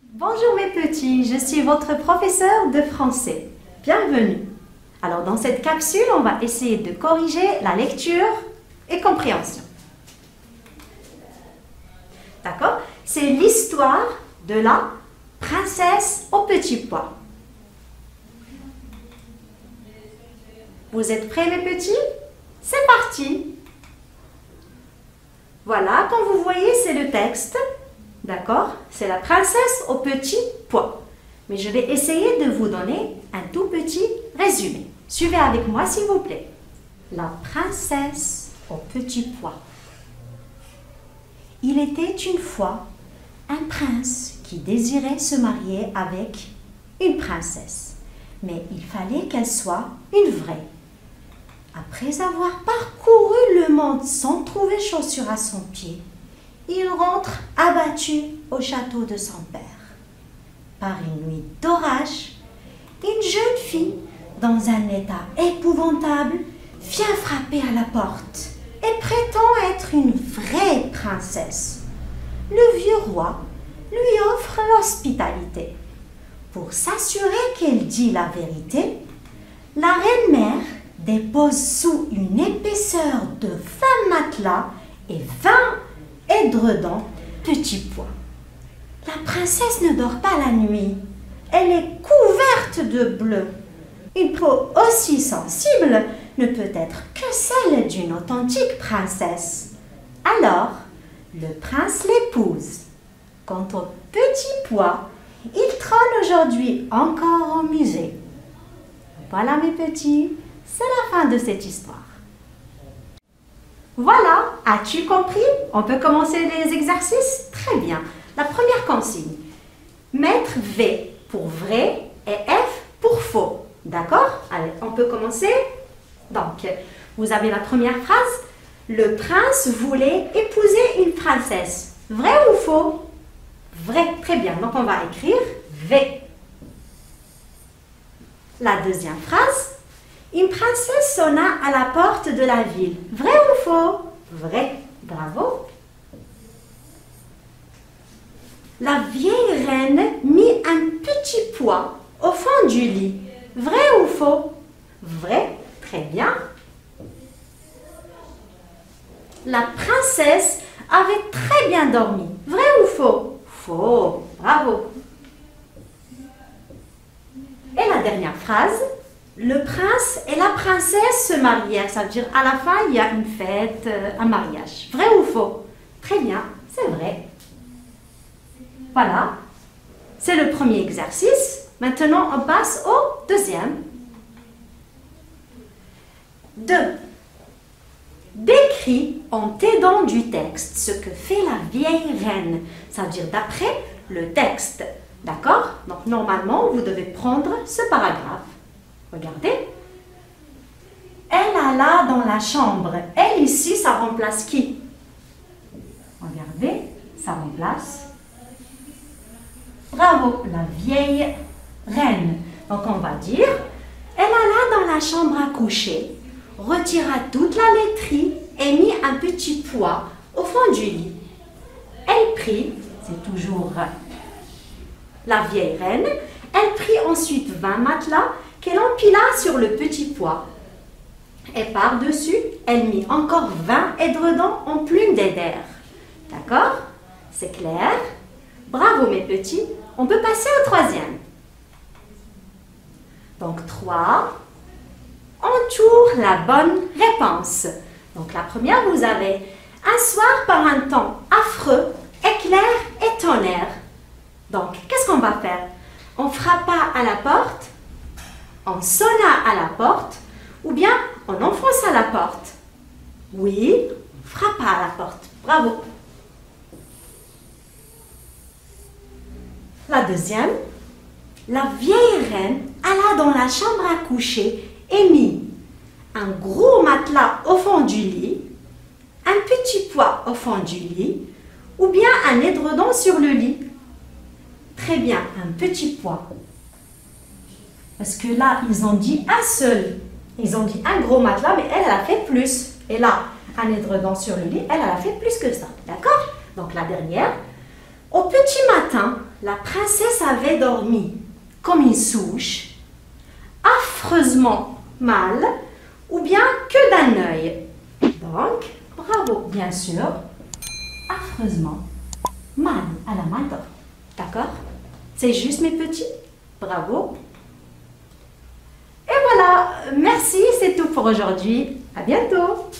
Bonjour mes petits, je suis votre professeur de français. Bienvenue. Alors dans cette capsule, on va essayer de corriger la lecture et compréhension. D'accord? C'est l'histoire de la princesse au petit pois. Vous êtes prêts les petits? C'est parti! Voilà, comme vous voyez, c'est le texte. D'accord? C'est la princesse au petit pois. Mais je vais essayer de vous donner un tout petit résumé. Suivez avec moi s'il vous plaît. La princesse au petit pois. Il était une fois un prince qui désirait se marier avec une princesse. Mais il fallait qu'elle soit une vraie. Après avoir parcouru le monde sans trouver chaussure à son pied, il rentre abattu au château de son père. Par une nuit d'orage, une jeune fille, dans un état épouvantable, vient frapper à la porte et prétend être une vraie princesse. Le vieux roi lui offre l'hospitalité. Pour s'assurer qu'elle dit la vérité, la reine-mère dépose sous une épaisseur de 20 matelas et 20 édredons petits pois. La princesse ne dort pas la nuit. Elle est couverte de bleu. Une peau aussi sensible ne peut être que celle d'une authentique princesse. Alors, le prince l'épouse. Quant au petit pois, il trône aujourd'hui encore au musée. Voilà mes petits, c'est la fin de cette histoire. Voilà, as-tu compris? On peut commencer les exercices? Très bien. La première consigne, mettre V pour vrai et F pour faux. D'accord? Allez, on peut commencer. Donc, vous avez la première phrase. Le prince voulait épouser une princesse. Vrai ou faux? Vrai, très bien. Donc, on va écrire V. La deuxième phrase. Une princesse sonna à la porte de la ville. Vrai ou faux? Vrai. Bravo. La vieille reine mit un petit pois au fond du lit. Vrai ou faux? Vrai. Très bien. La princesse avait très bien dormi. Vrai ou faux? Faux. Bravo. Et la dernière phrase. Le prince et la princesse se marièrent. Ça veut dire à la fin, il y a une fête, un mariage. Vrai ou faux? Très bien, c'est vrai. Voilà, c'est le premier exercice. Maintenant, on passe au deuxième. 2. Décris en t'aidant du texte ce que fait la vieille reine. Ça veut dire d'après le texte. D'accord? Donc, normalement, vous devez prendre ce paragraphe. Regardez. Elle alla dans la chambre. Elle ici, ça remplace qui? Regardez, ça remplace. Bravo, la vieille reine. Donc on va dire, elle alla dans la chambre à coucher, retira toute la laiterie et mit un petit pois au fond du lit. Elle prit, c'est toujours la vieille reine, elle prit ensuite 20 matelas qu'elle empila sur le petit pois. Et par-dessus, elle mit encore 20 édredons en plumes d'éder. D'accord? C'est clair? Bravo mes petits. On peut passer au troisième. Donc 3. Entoure la bonne réponse. Donc la première, vous avez un soir par un temps affreux, éclair et tonnerre. Donc, qu'est-ce qu'on va faire? On frappa à la porte, on sonna à la porte, ou bien on enfonça la porte. Oui, on frappa à la porte. Bravo. La deuxième, la vieille reine alla dans la chambre à coucher et mit un gros matelas au fond du lit, un petit pois au fond du lit, ou bien un édredon sur le lit. Très bien, un petit pois. Parce que là, ils ont dit un seul. Ils ont dit un gros matelas, mais elle a fait plus. Et là, un édredon sur le lit. Elle a fait plus que ça. D'accord? Donc la dernière. Au petit matin, la princesse avait dormi comme une souche, affreusement mal, ou bien que d'un œil. Donc, bravo, bien sûr, affreusement mal, à la mal dormi. D'accord? C'est juste mes petits. Bravo. Et voilà, merci, c'est tout pour aujourd'hui. À bientôt.